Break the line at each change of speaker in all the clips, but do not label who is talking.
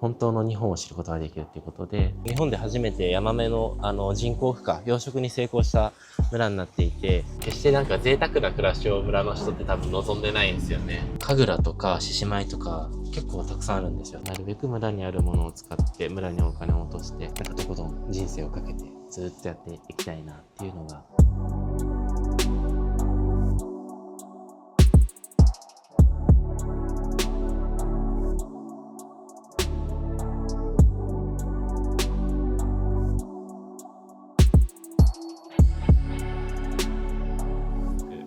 本当の日本を知ることができるということで、日本で初めてヤマメの人工孵化養殖に成功した村になっていて、決してなんか贅沢な暮らしを村の人って多分望んでないんですよね。神楽とか獅子舞とか結構たくさんあるんですよ。なるべく村にあるものを使って村にお金を落として、なんかとことん人生をかけてずっとやっていきたいなっていうのが。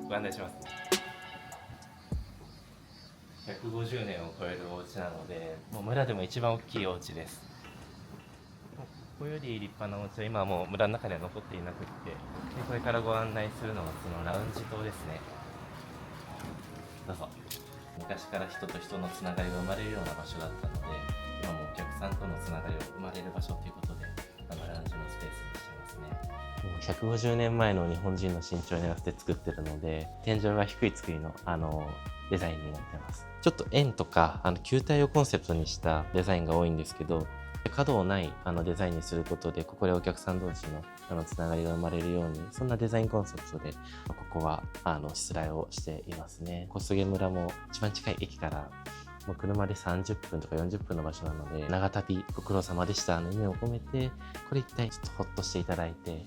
ご案内しますね。150年を超えるお家なので、もう村でも一番大きいお家です。ここより立派なお家は今はもう村の中には残っていなくって、でこれからご案内するのがそのラウンジ棟ですね。どうぞ。昔から人と人のつながりが生まれるような場所だったので、今もお客さんとのつながりを生まれる場所ということで、ラウンジのスペースにしてますね。もう150年前の日本人の身長に合わせて作ってるので、天井が低い作りのデザインになってます。ちょっと円とか球体をコンセプトにしたデザインが多いんですけど、角をないデザインにすることで、ここでお客さん同士のつながりが生まれるように、そんなデザインコンセプトでここはしつらいをしていますね。小菅村も一番近い駅からもう車で30分とか40分の場所なので、長旅ご苦労様でしたの意味を込めて、これ一体ちょっとほっとしていただいて、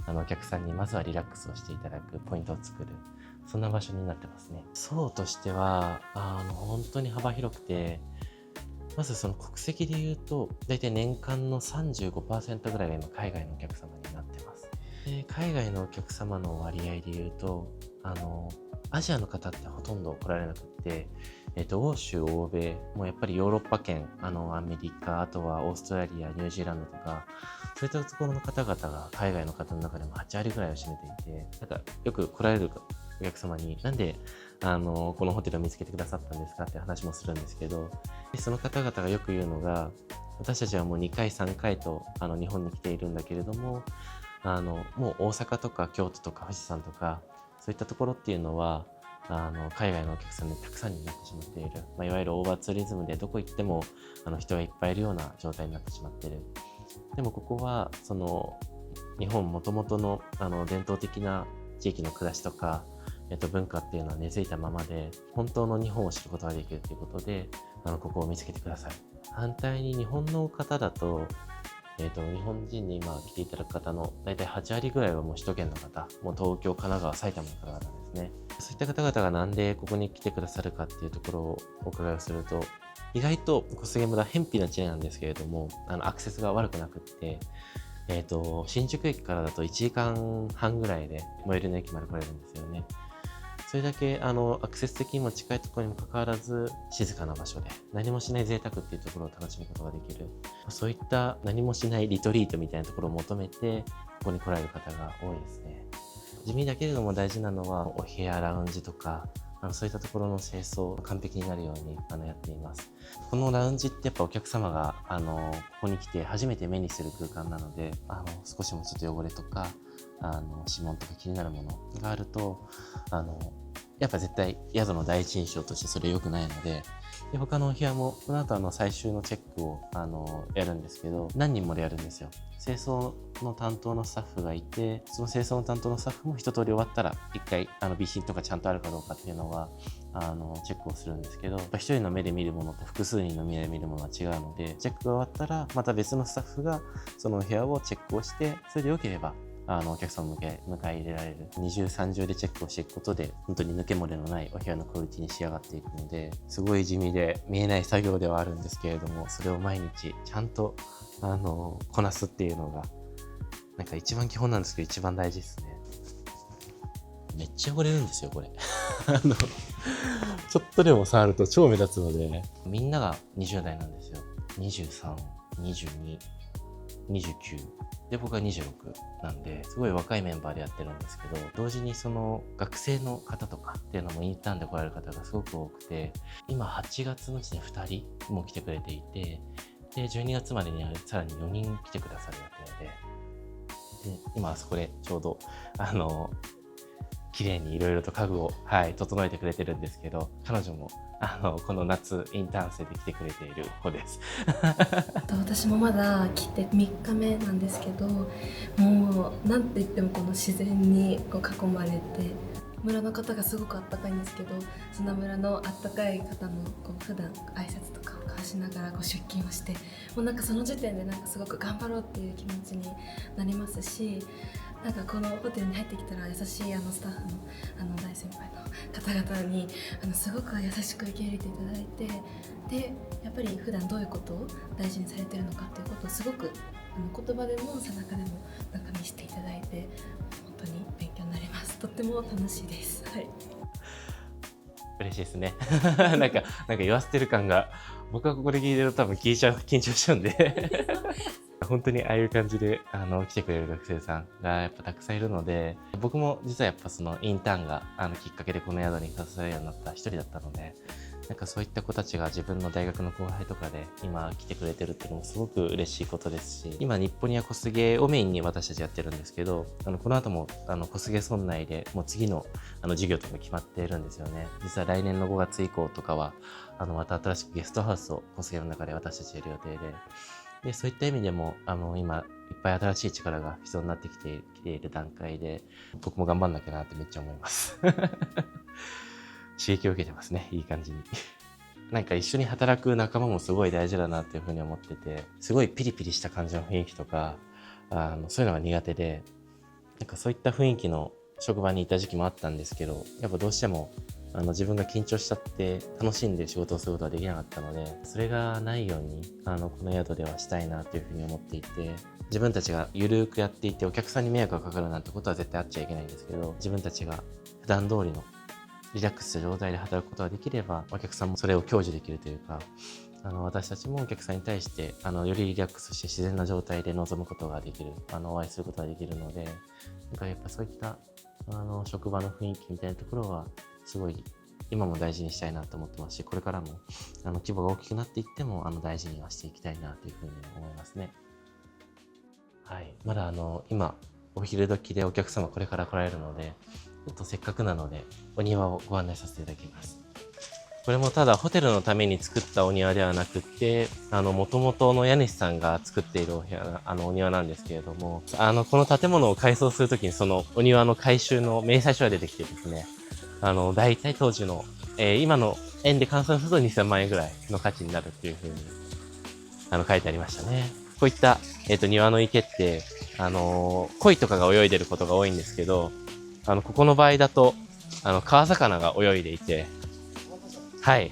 お客さんにまずはリラックスをしていただくポイントを作る、そんな場所になってますね。層としては本当に幅広くて、まずその国籍で言うと、大体年間の 35% ぐらいが今海外のお客様になってます。で、海外のお客様の割合で言うと、アジアの方ってほとんど来られなくって、欧州、欧米、もうやっぱりヨーロッパ圏、アメリカ、あとはオーストラリア、ニュージーランドとか、そういったところの方々が海外の方の中でも8割ぐらいを占めていて、なんかよく来られるお客様に、なんでこのホテルを見つけてくださったんですかって話もするんですけど、その方々がよく言うのが、私たちはもう2回3回と日本に来ているんだけれども、もう大阪とか京都とか富士山とかそういったところっていうのは海外のお客さんでたくさんになってしまっている、いわゆるオーバーツーリズムでどこ行っても人がいっぱいいるような状態になってしまっている。でもここはその日本もともとの伝統的な地域の暮らしとか文化っていうのは根付いたままで、本当の日本を知ることができるということでここを見つけてください。反対に日本の方だと、日本人に今来ていただく方の大体8割ぐらいはもう首都圏の方、もう東京、神奈川、埼玉の方々ですね。そういった方々がなんでここに来てくださるかっていうところをお伺いをすると、意外と小菅村偏僻な地なんですけれども、アクセスが悪くなくって、新宿駅からだと1時間半ぐらいで最寄りの駅まで来れるんですよね。それだけアクセス的にも近いところにもかかわらず静かな場所で何もしない贅沢っていうところを楽しむことができる、そういった何もしないリトリートみたいなところを求めてここに来られる方が多いですね。地味だけれども大事なのはお部屋、ラウンジとかそういったところの清掃完璧になるようにやっています。このラウンジってやっぱお客様がここに来て初めて目にする空間なので、少しもちょっと汚れとか指紋とか気になるものがあるとやっぱ絶対宿の第一印象としてそれ良くないので、他のお部屋もこの後最終のチェックをやるんですけど、何人もでやるんですよ。清掃の担当のスタッフがいて、その清掃の担当のスタッフも一通り終わったら一回備品とかちゃんとあるかどうかっていうのはチェックをするんですけど、一人の目で見るものと複数人の目で見るものは違うので、チェックが終わったらまた別のスタッフがそのお部屋をチェックをして、それで良ければお客さんを迎え入れられる、二重三重でチェックをしていくことで本当に抜け漏れのないお部屋のクオリティに仕上がっていくので、すごい地味で見えない作業ではあるんですけれども、それを毎日ちゃんとこなすっていうのがなんか一番基本なんですけど一番大事ですね。めっちゃ汚れるんですよこれちょっとでも触ると超目立つので、みんなが20代なんですよ。23、22、29で僕は26なんで、すごい若いメンバーでやってるんですけど、同時にその学生の方とかっていうのもインターンで来られる方がすごく多くて、今8月のうちに2人も来てくれていて、で12月までにはさらに4人来てくださる予定で、今あそこでちょうど綺麗にいろいろと家具を、はい、整えてくれてるんですけど、彼女もこの夏インターン生で来てくれている子です。
私もまだ来て3日目なんですけど、もうなんて言ってもこの自然にこう囲まれて、村の方がすごくあったかいんですけど、その村のあったかい方のこう普段挨拶とかを交わしながらこう出勤をして、もうなんかその時点でなんかすごく頑張ろうっていう気持ちになりますし、なんかこのホテルに入ってきたら優しいスタッフの大先輩の方々にすごく優しく受け入れていただいて、でやっぱり普段どういうことを大事にされてるのかっていうことをすごく言葉でも背中でもなんか見せていただいて、本当に勉強になります。とっても楽しいです。はい。
嬉しいですね。なんか言わせてる感が、僕はここで聞いてると多分緊張しちゃうんで。本当にああいう感じで来てくれる学生さんがやっぱたくさんいるので、僕も実はやっぱそのインターンがきっかけでこの宿に携わるようになった一人だったので、なんかそういった子たちが自分の大学の後輩とかで今来てくれてるっていうのもすごく嬉しいことですし、今日本には小菅をメインに私たちやってるんですけど、この後も小菅村内でもう次の授業とか決まっているんですよね。実は来年の5月以降とかはまた新しくゲストハウスを小菅の中で私たちやる予定で、そういった意味でも今いっぱい新しい力が必要になってきている段階で、僕も頑張んなきゃなってめっちゃ思います。刺激を受けてますね、いい感じに。なんか一緒に働く仲間もすごい大事だなっていうふうに思ってて、すごいピリピリした感じの雰囲気とか、そういうのが苦手で、なんかそういった雰囲気の職場にいた時期もあったんですけど、やっぱどうしても自分が緊張しちゃって楽しんで仕事をすることはできなかったので、それがないようにこの宿ではしたいなというふうに思っていて、自分たちがゆるくやっていてお客さんに迷惑がかかるなんてことは絶対あっちゃいけないんですけど、自分たちが普段通りのリラックスした状態で働くことができれば、お客さんもそれを享受できるというか、私たちもお客さんに対してよりリラックスして自然な状態で臨むことができる、お会いすることができるので、なんかやっぱそういった職場の雰囲気みたいなところはすごい今も大事にしたいなと思ってますし、これからも規模が大きくなっていっても大事にはしていきたいなというふうに思いますね。はい、まだ今お昼時でお客様これから来られるので、ちょっとせっかくなのでお庭をご案内させていただきます。これもただホテルのために作ったお庭ではなくて、元々の家主さんが作っているお庭なんですけれども、この建物を改装するときにそのお庭の改修の明細書が出てきてですね、大体当時の、今の円で換算すると2000万円ぐらいの価値になるっていうふうに書いてありましたね。こういった、庭の池って、鯉とかが泳いでることが多いんですけど、ここの場合だと、川魚が泳いでいて、はい。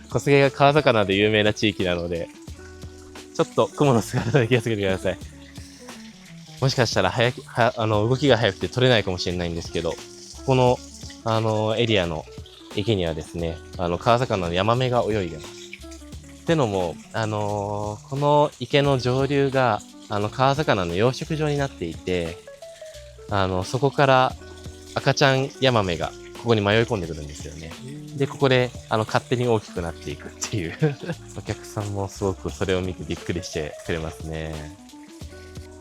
小菅が川魚で有名な地域なので、ちょっと雲の姿で気をつけてください。もしかしたら動きが速くて撮れないかもしれないんですけど、ここの、エリアの池にはですね、川魚のヤマメが泳いでます。ってのも、この池の上流が、川魚の養殖場になっていて、そこから赤ちゃんヤマメがここに迷い込んでくるんですよね。で、ここで、勝手に大きくなっていくっていう。お客さんもすごくそれを見てびっくりしてくれますね。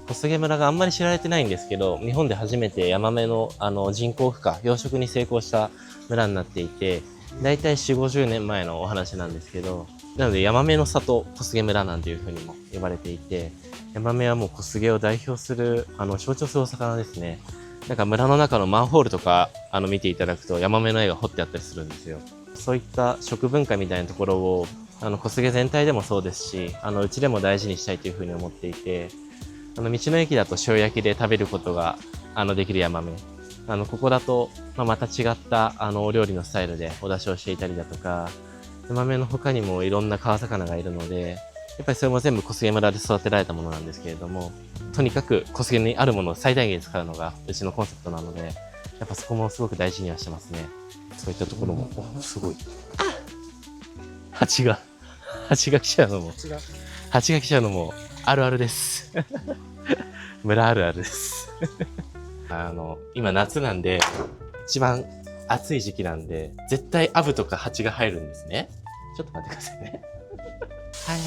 小菅村があんまり知られてないんですけど、日本で初めてヤマメの、人工孵化、養殖に成功した村になっていて、だいたい4、50年前のお話なんですけど、なのでヤマメの里、小菅村なんていう風にも呼ばれていて、ヤマメはもう小菅を代表する、象徴するお魚ですね。なんか村の中のマンホールとか見ていただくとヤマメの絵が彫ってあったりするんですよ。そういった食文化みたいなところを小菅全体でもそうですし、うちでも大事にしたいというふうに思っていて、道の駅だと塩焼きで食べることができるヤマメ、ここだと、また違ったお料理のスタイルでお出しをしていたりだとか、ヤマメの他にもいろんな川魚がいるので、やっぱりそれも全部小菅村で育てられたものなんですけれども、とにかく小菅にあるものを最大限使うのがうちのコンセプトなので、やっぱそこもすごく大事にはしてますね。そういったところも、すごい。蜂が来ちゃうのも、あるあるです。村あるあるです。今夏なんで、一番暑い時期なんで、絶対アブとか蜂が入るんですね。ちょっと待ってくださいね。はい。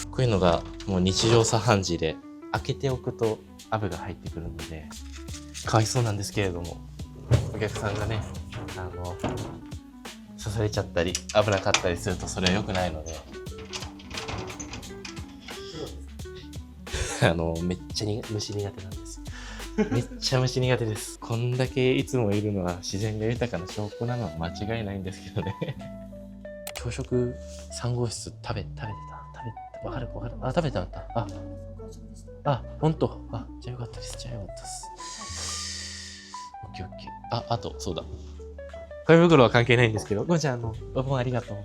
こういうのがもう日常茶飯事で、開けておくとアブが入ってくるので、かわいそうなんですけれども、お客さんがね刺されちゃったり危なかったりするとそれは良くないのでめっちゃ虫苦手なんです。めっちゃ虫苦手です。こんだけいつもいるのは自然が豊かな証拠なのは間違いないんですけどね。朝食3号室食べてたわかるあ、食べたんだ。本当。じゃあよかったです。オッケー。あとそうだ、紙袋は関係ないんですけど、ごんちゃんお盆ありがとう。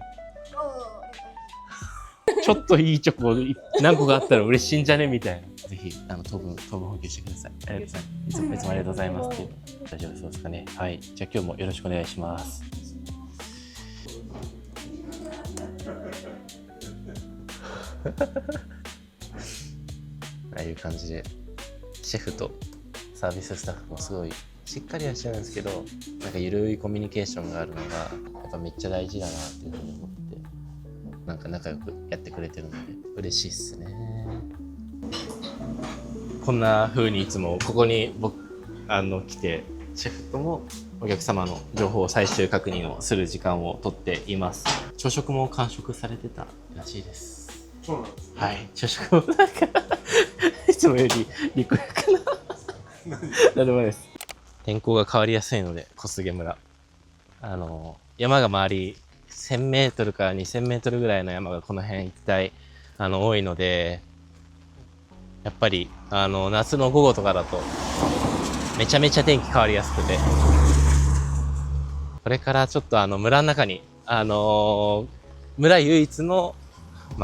ちょっといいチョコ何個かあったら嬉しいんじゃねみたいな。ぜひ糖分補給してください。ありがとうございます。いつもありがとうございますっていう。大丈夫そうですかね。はい。じゃあ今日もよろしくお願いします。ああいう感じでシェフとサービススタッフもすごいしっかりはしてるんですけど、なんか緩いコミュニケーションがあるのがやっぱめっちゃ大事だなっていうふうに思って、なんか仲良くやってくれてるので嬉しいっすね。こんな風にいつもここに僕来てシェフともお客様の情報を最終確認をする時間をとっています。朝食も完食されてたらしいです。
そうなんですね。
はい、朝食もなんかいつもよりにこやかななんでもないです。天候が変わりやすいので小菅村山が周り1000メートルから2000メートルぐらいの山がこの辺一帯多いので、やっぱり夏の午後とかだとめちゃめちゃ天気変わりやすくて、これからちょっと村の中に村唯一の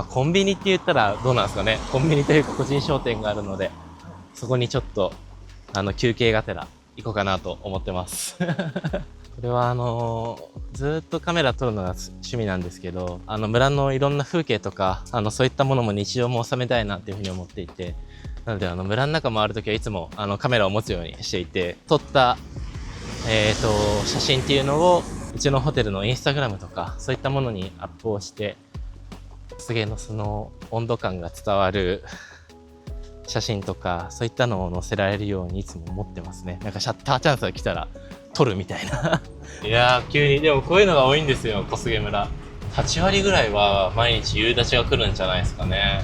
コンビニって言ったらどうなんですかね、コンビニというか個人商店があるので、そこにちょっと休憩がてら行こうかなと思ってますこれはずっとカメラ撮るのが趣味なんですけど、村のいろんな風景とかそういったものも日常も収めたいなっていうふうに思っていて、なので村の中回るときはいつもカメラを持つようにしていて、撮った写真っていうのをうちのホテルのインスタグラムとかそういったものにアップをして、小菅のその温度感が伝わる写真とかそういったのを載せられるようにいつも思ってますね。なんかシャッターチャンスが来たら撮るみたいないやー急にでもこういうのが多いんですよ、小菅村。8割ぐらいは毎日夕立が来るんじゃないですかね。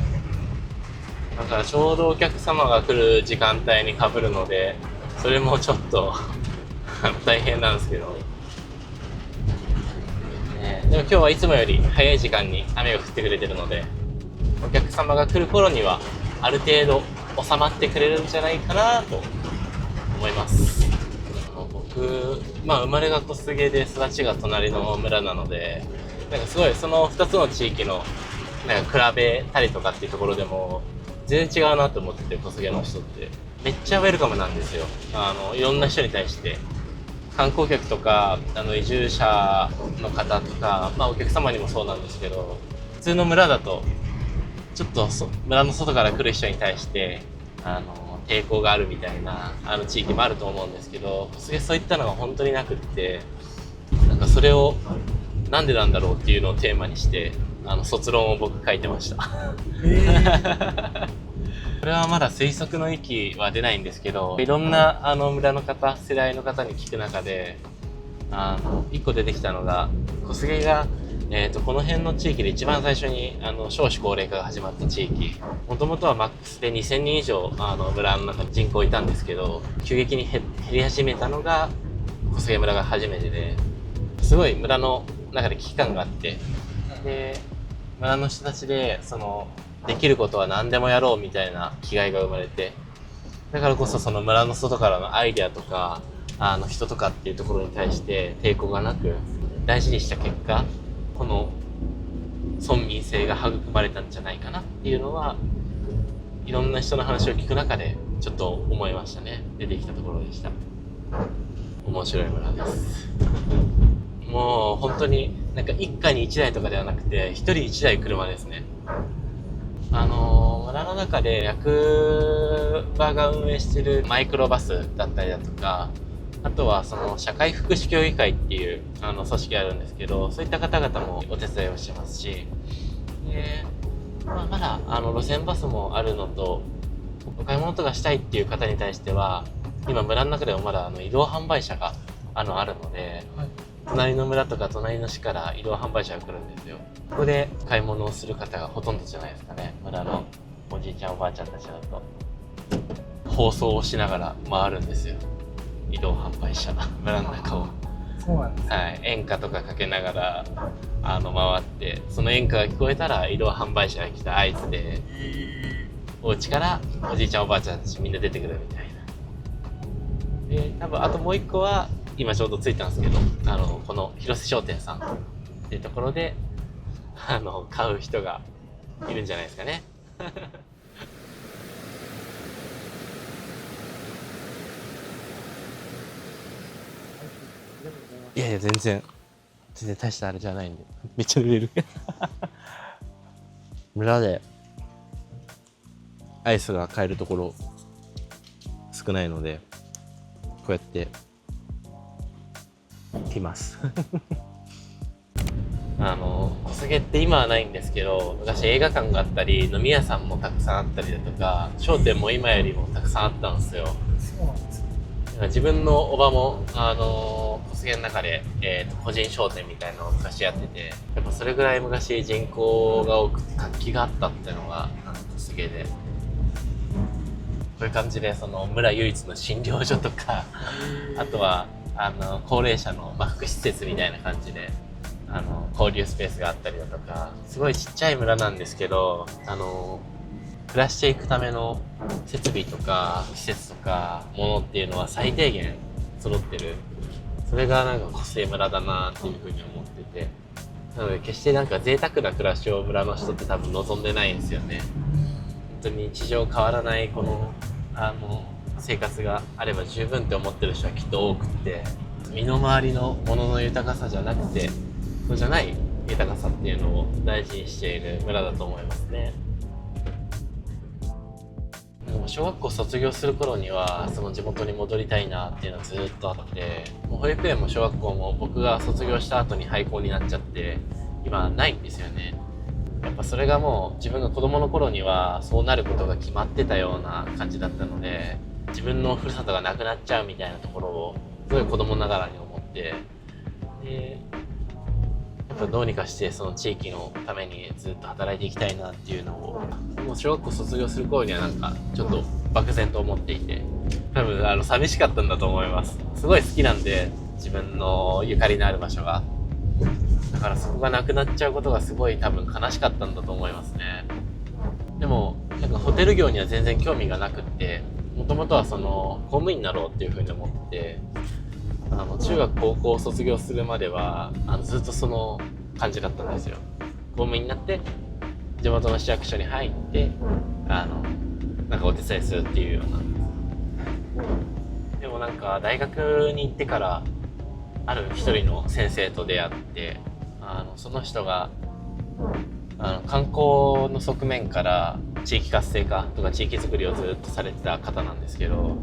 だからちょうどお客様が来る時間帯に被るので、それもちょっと大変なんですけど、でも今日はいつもより早い時間に雨が降ってくれてるので、お客様が来る頃にはある程度収まってくれるんじゃないかなと思います。僕、生まれが小菅で育ちが隣の村なので、なんかすごいその2つの地域のなんか比べたりとかっていうところでも全然違うなと思ってて、小菅の人ってめっちゃウェルカムなんですよ。いろんな人に対して観光客とか移住者の方とか、お客様にもそうなんですけど、普通の村だとちょっと村の外から来る人に対して抵抗があるみたいな地域もあると思うんですけど、小菅そういったのが本当になくって、なんかそれをなんでなんだろうっていうのをテーマにして卒論を僕書いてましたこれはまだ推測の域は出ないんですけど、いろんな村の方、世代の方に聞く中で一個出てきたのが、小菅が、この辺の地域で一番最初に少子高齢化が始まった地域、もともとはマックスで2000人以上村の中に人口いたんですけど、急激に減り始めたのが小菅村が初めてで、すごい村の中で危機感があって、で村の人たちでできることは何でもやろうみたいな気概が生まれて、だからこそその村の外からのアイデアとか人とかっていうところに対して抵抗がなく大事にした結果、この村民性が育まれたんじゃないかなっていうのは、いろんな人の話を聞く中でちょっと思いましたね。出てきたところでした。面白い村です。もう本当になんか一家に一台とかではなくて一人一台車ですね。村の中で役場が運営しているマイクロバスだったりだとか、あとはその社会福祉協議会っていう組織があるんですけど、そういった方々もお手伝いをしてますし、で、まだ路線バスもあるのと、お買い物とかしたいっていう方に対しては
今村の中でもまだ移動販売車があるので、
はい、
隣の村とか隣の市から移動販売車が来るんですよ。ここで買い物をする方がほとんどじゃないですかね。村のおじいちゃんおばあちゃんたちだと放送をしながら回るんですよ、移動販売車村の中を。
そうなんです。
はい、演歌とかかけながら回って、その演歌が聞こえたら移動販売車が来た合図で、お家からおじいちゃんおばあちゃんたちみんな出てくるみたいな。で多分あともう一個は今ちょうど着いたんですけど、この広瀬商店さんっていうところで買う人がいるんじゃないですかね。いやいや全然大したあれじゃないんで、めっちゃ濡れる。村でアイスが買えるところ少ないので、こうやって来ます。小菅って今はないんですけど、昔映画館があったり飲み屋さんもたくさんあったりだとか、商店も今よりもたくさんあったんですよ。
そうなんです。
自分のおばも小菅の中で、個人商店みたいなのを昔やってて、やっぱそれぐらい昔人口が多くて活気があったっていうのが小菅で、こういう感じでその村唯一の診療所とか、あとは高齢者の福祉施設みたいな感じで交流スペースがあったりだとか、すごいちっちゃい村なんですけど、暮らしていくための設備とか施設とかものっていうのは最低限揃ってる。それがなんか個性村だなっていうふうに思ってて、なので決してなんか贅沢な暮らしを村の人って多分望んでないんですよね。本当に日常変わらないこの生活があれば十分って思ってる人はきっと多くて、身の回りのものの豊かさじゃなくてそうじゃない豊かさっていうのを大事にしている村だと思いますね。小学校卒業する頃にはその地元に戻りたいなっていうのはずっとあって、もう保育園も小学校も僕が卒業した後に廃校になっちゃって今ないんですよね。やっぱそれがもう自分が子供の頃にはそうなることが決まってたような感じだったので、自分のふるさとがなくなっちゃうみたいなところをすごい子供ながらに思って、でやっぱどうにかしてその地域のためにずっと働いていきたいなっていうのをもう小学校卒業する頃にはなんかちょっと漠然と思っていて、多分寂しかったんだと思います。すごい好きなんで自分のゆかりのある場所が、だからそこがなくなっちゃうことがすごい多分悲しかったんだと思いますね。でもなんかホテル業には全然興味がなくって、もともとはその公務員になろうっていうふうに思って中学高校を卒業するまではずっとその感じだったんですよ。公務員になって地元の市役所に入ってなんかお手伝いするっていうような。でもなんか大学に行ってからある一人の先生と出会って、その人が観光の側面から地域活性化とか地域づくりをずっとされてた方なんですけど、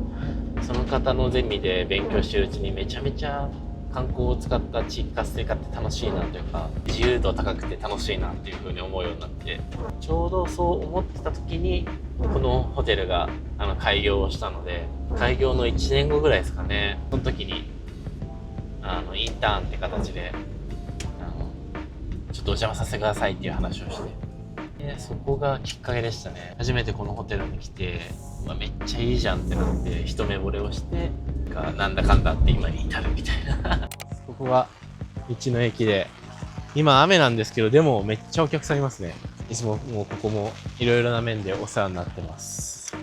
その方のゼミで勉強してるうちにめちゃめちゃ観光を使った地域活性化って楽しいなというか、自由度高くて楽しいなっていう風に思うようになって、ちょうどそう思ってた時にこのホテルが開業をしたので、開業の1年後ぐらいですかね、その時にインターンって形でちょっとお邪魔させてくださいっていう話をして、でそこがきっかけでしたね。初めてこのホテルに来て、めっちゃいいじゃんってなって一目惚れをして、なんだかんだって今に至るみたいな。ここが道の駅で、今雨なんですけど、でもめっちゃお客さんいますね。いつももうここもいろいろな面でお世話になってます。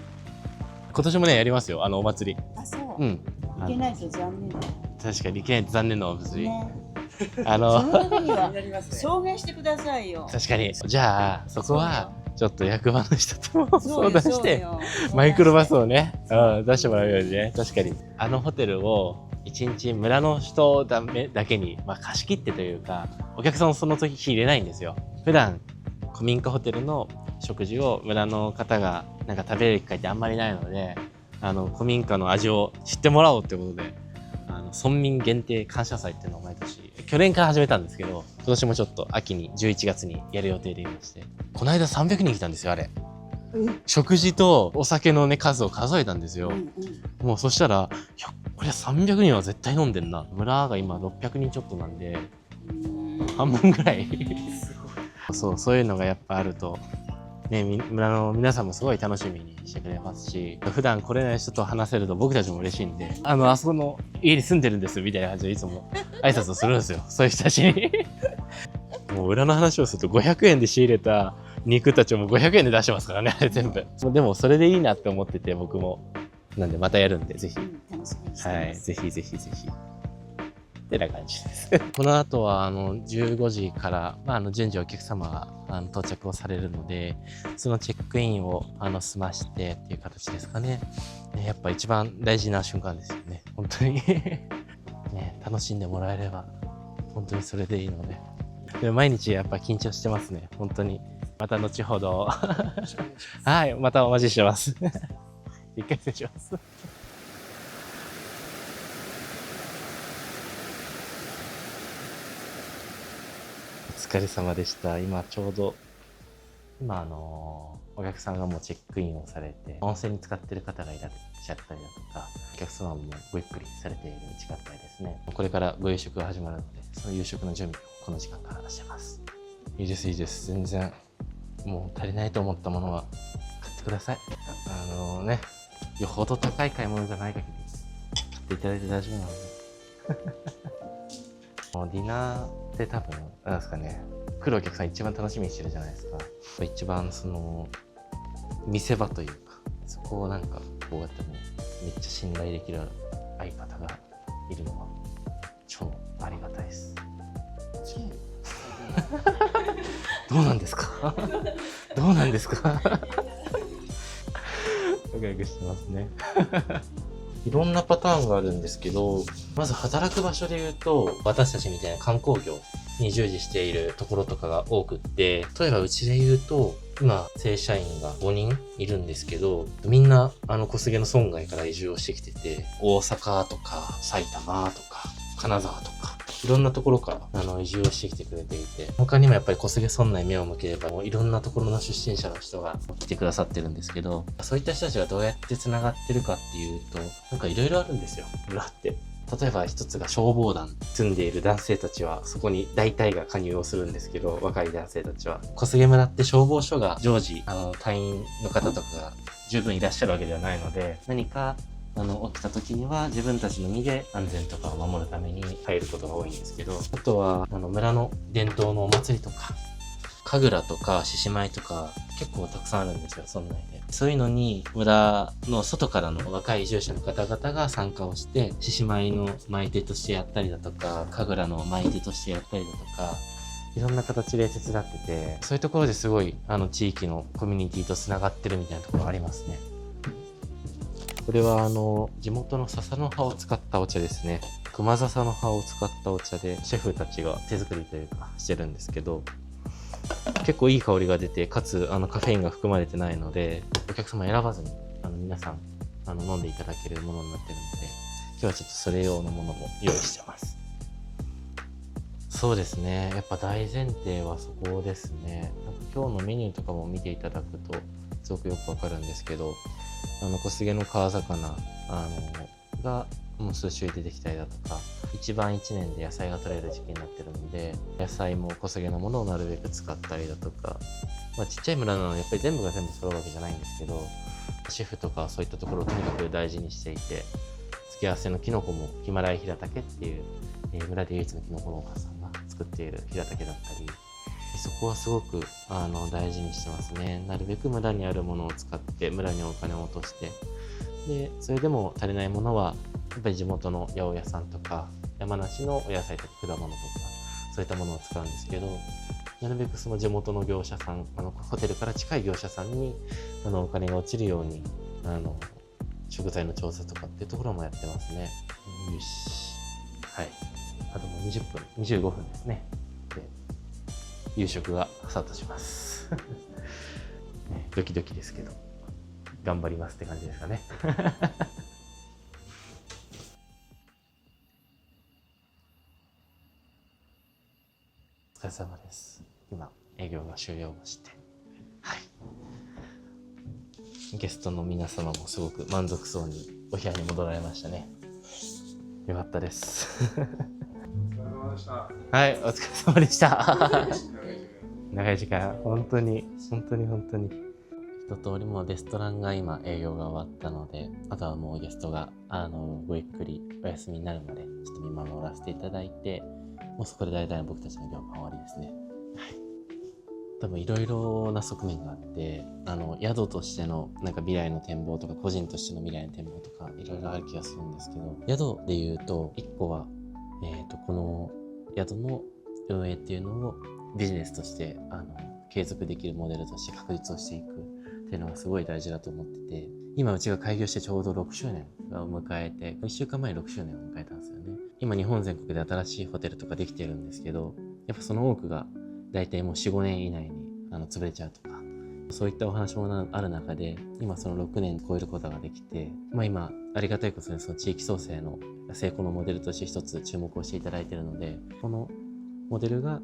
今年もねやりますよ、お祭り。
あ、そう。
うん。
行けないと残念だ。
確かに行けないと残念なお祭り。
ね。その時には証言してくださいよ。
確かに。じゃあそこはちょっと役場の人とも相談して
そうよ
マイクロバスをね、出してもらうようにね。確かにホテルを一日村の人だけに、貸し切ってというか、お客さんをその時入れないんですよ。普段古民家ホテルの食事を村の方がなんか食べれる機会ってあんまりないので、古民家の味を知ってもらおうってことで村民限定感謝祭っていうのを毎年去年から始めたんですけど、今年もちょっと秋に11月にやる予定でいまして、この間300人来たんですよ。あれ食事とお酒のね数を数えたんですよ。
うん
もうそしたら、いや、これ300人は絶対飲んでんな。村が今600人ちょっとなんで、半分ぐらい。そういうのがやっぱあると、ね、村の皆さんもすごい楽しみにしてくれますし、普段来れない人と話せると僕たちも嬉しいんで、あそこの家に住んでるんですみたいな感じでいつも挨拶をするんですよ。そういう人たちに。もう裏の話をすると500円で仕入れた肉たちをもう500円で出してますからね、あれ全部。でもそれでいいなって思ってて、僕も。なんでまたやるんで、ぜひ。
楽しみにして
はい、
ます。
ぜひぜひぜひ。ってな感じです。この後は15時から、順次お客様が到着をされるので、そのチェックインを済ましてっていう形ですかね。やっぱ一番大事な瞬間ですよね。本当にね、楽しんでもらえれば、本当にそれでいいので。でも毎日やっぱ緊張してますね。本当に。また後ほど。はい、またお待ちしてます。一回失礼します。お疲れ様でした。今ちょうど、お客さんがもうチェックインをされて、温泉に使ってる方がいらっしゃったりだとか、お客様もごゆっくりされている時間帯ですね。これからご夕食が始まるので、その夕食の準備をこの時間からしてます。いいです、いいです。全然、もう足りないと思ったものは買ってください。よほど高い買い物じゃない限り、買っていただいて大丈夫なので。もうディナーって多分、なんですかね、来るお客さん一番楽しみにしてるじゃないですか。一番見せ場というか、そこをなんか、こうやってもう、めっちゃ信頼できる相方がいるのは、超ありがたいです。どうなんですかどうなんですかワクワクしてますね。いろんなパターンがあるんですけど、まず働く場所で言うと、私たちみたいな観光業に従事しているところとかが多くって、例えばうちで言うと、今、正社員が5人いるんですけど、みんな、小菅の村外から移住をしてきてて、大阪とか、埼玉とか、金沢とか、いろんなところから移住をしてきてくれていて、他にもやっぱり小菅村内目を向ければ、もういろんなところの出身者の人が来てくださってるんですけど、そういった人たちがどうやって繋がってるかっていうと、なんかいろいろあるんですよ、村って。例えば一つが消防団住んでいる男性たちはそこに大体が加入をするんですけど、若い男性たちは小菅村って消防署が常時隊員の方とかが十分いらっしゃるわけではないので、何か起きた時には自分たちの身で安全とかを守るために入ることが多いんですけど、あとは村の伝統のお祭りとか神楽とか獅子舞とか結構たくさんあるんですよ、村内で。そういうのに村の外からの若い移住者の方々が参加をして、獅子舞の舞手としてやったりだとか、神楽の舞手としてやったりだとか、いろんな形で手伝ってて、そういうところですごい地域のコミュニティと繋がってるみたいなところありますね。これは地元の笹の葉を使ったお茶ですね。熊笹の葉を使ったお茶で、シェフたちが手作りというかしてるんですけど、結構いい香りが出て、かつカフェインが含まれてないので、お客様選ばずに皆さん飲んでいただけるものになってるので、今日はちょっとそれ用のものも用意してます。そうですね、やっぱ大前提はそこですね。なんか今日のメニューとかも見ていただくとすごくよくわかるんですけど、小菅の川魚がもう数種類出てきたりだとか、一番一年で野菜が取れる時期になってるので、野菜も小菅のものをなるべく使ったりだとか、ちっちゃい村なのでやっぱり全部が全部揃うわけじゃないんですけど、シェフとかそういったところをとにかく大事にしていて、付け合わせのキノコもヒマラヤヒラタケっていう、村で唯一のキノコ農家さんが作っているヒラタケだったり、そこはすごく大事にしてますね。なるべく村にあるものを使って村にお金を落として、でそれでも足りないものはやっぱり地元の八百屋さんとか山梨のお野菜とか果物とかそういったものを使うんですけど、なるべくその地元の業者さん、ホテルから近い業者さんにお金が落ちるように食材の調査とかっていうところもやってますね。よし、はい、あともう20分25分ですね。で夕食がスタートします、ね、ドキドキですけど頑張りますって感じですかねお疲れ様です。今営業が終了をして、はい、ゲストの皆様もすごく満足そうにお部屋に戻られましたね。よかったです。はい、お疲れ様でした。長い時間、本当に。一通りもうレストランが今営業が終わったので、あとはもうゲストがごゆっくりお休みになるまでちょっと見守らせていただいて、もうそこで大体僕たちの業務は終わりですね。はい。多分いろいろな側面があって、宿としてのなんか未来の展望とか、個人としての未来の展望とかいろいろある気がするんですけど、宿で言うと1個はこの宿の運営っていうのをビジネスとして継続できるモデルとして確立をしていくっていうのがすごい大事だと思ってて、今うちが開業してちょうど6周年を迎えて、1週間前に6周年を迎えたんですよね。今日本全国で新しいホテルとかできてるんですけど、やっぱその多くが大体もう 4,5 年以内に潰れちゃうとか、そういったお話もある中で、今その6年超えることができて、今ありがたいことにその地域創生の成功のモデルとして一つ注目をしていただいているので、このモデルが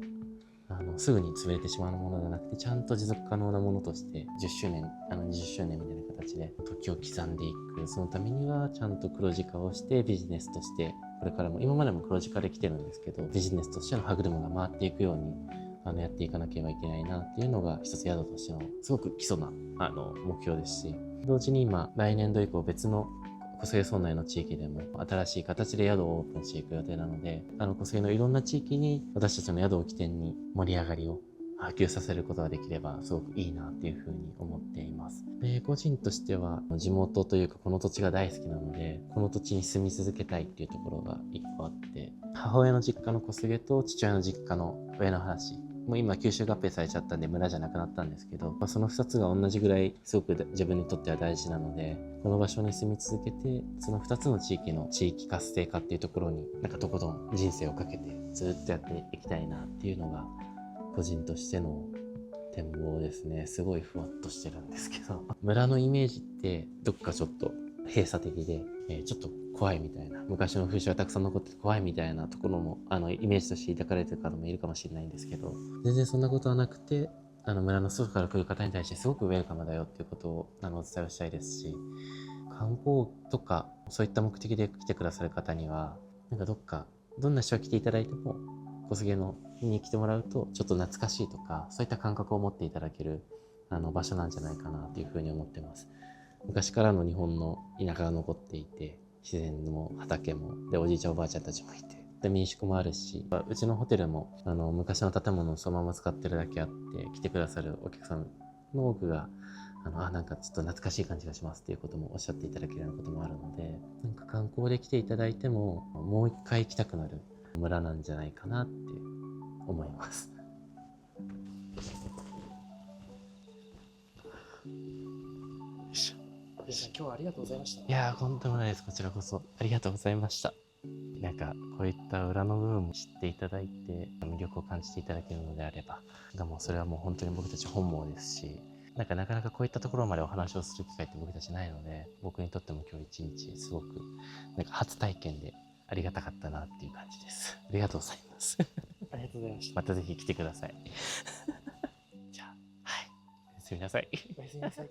すぐに潰れてしまうものではなくて、ちゃんと持続可能なものとして10周年20周年みたいな形で時を刻んでいく。そのためにはちゃんと黒字化をしてビジネスとして、これからも今までも黒字化できてるんですけど、ビジネスとしての歯車が回っていくようにやっていかなければいけないなっていうのが一つ宿としてのすごく基礎な目標ですし、同時に今来年度以降別の小菅村内の地域でも新しい形で宿をオープンしていく予定なので、小菅のいろんな地域に私たちの宿を起点に盛り上がりを波及させることができればすごくいいなっていうふうに思っています。で、個人としては地元というかこの土地が大好きなので、この土地に住み続けたいっていうところが一個あって、母親の実家の小菅と父親の実家の上の話、もう今吸収合併されちゃったんで村じゃなくなったんですけど、その2つが同じぐらいすごく自分にとっては大事なので、この場所に住み続けて、その2つの地域の地域活性化っていうところにとことん人生をかけてずっとやっていきたいなっていうのが個人としての展望ですね。すごいふわっとしてるんですけど、村のイメージってどっかちょっと閉鎖的で、ちょっと怖いみたいな、昔の風習がたくさん残って怖いみたいなところもイメージとして抱かれてる方もいるかもしれないんですけど、全然そんなことはなくて、村の外から来る方に対してすごくウェルカムだよっていうことをお伝えをしたいですし、観光とかそういった目的で来てくださる方にはどんな人が来ていただいても小菅に来てもらうとちょっと懐かしいとか、そういった感覚を持っていただける場所なんじゃないかなというふうに思ってます。昔からの日本の田舎が残っていて、自然も畑もでおじいちゃんおばあちゃんたちもいて、で民宿もあるし、うちのホテルも昔の建物をそのまま使ってるだけあって、来てくださるお客さんの多くがちょっと懐かしい感じがしますっていうこともおっしゃっていただけるようなこともあるので、観光で来ていただいてももう一回行きたくなる村なんじゃないかなって思います。
今日はありがとうございました。
いやー、とんでもないです。こちらこそありがとうございました。こういった裏の部分も知っていただいて魅力を感じていただけるのであれば、それはもう本当に僕たち本望ですし、なかなかこういったところまでお話をする機会って僕たちないので、僕にとっても今日一日すごく初体験でありがたかったなっていう感じです。ありがとうございます。
ありがとうございました。
またぜひ来てください。じゃあ、はい。おやすみなさい。
おやすみなさい。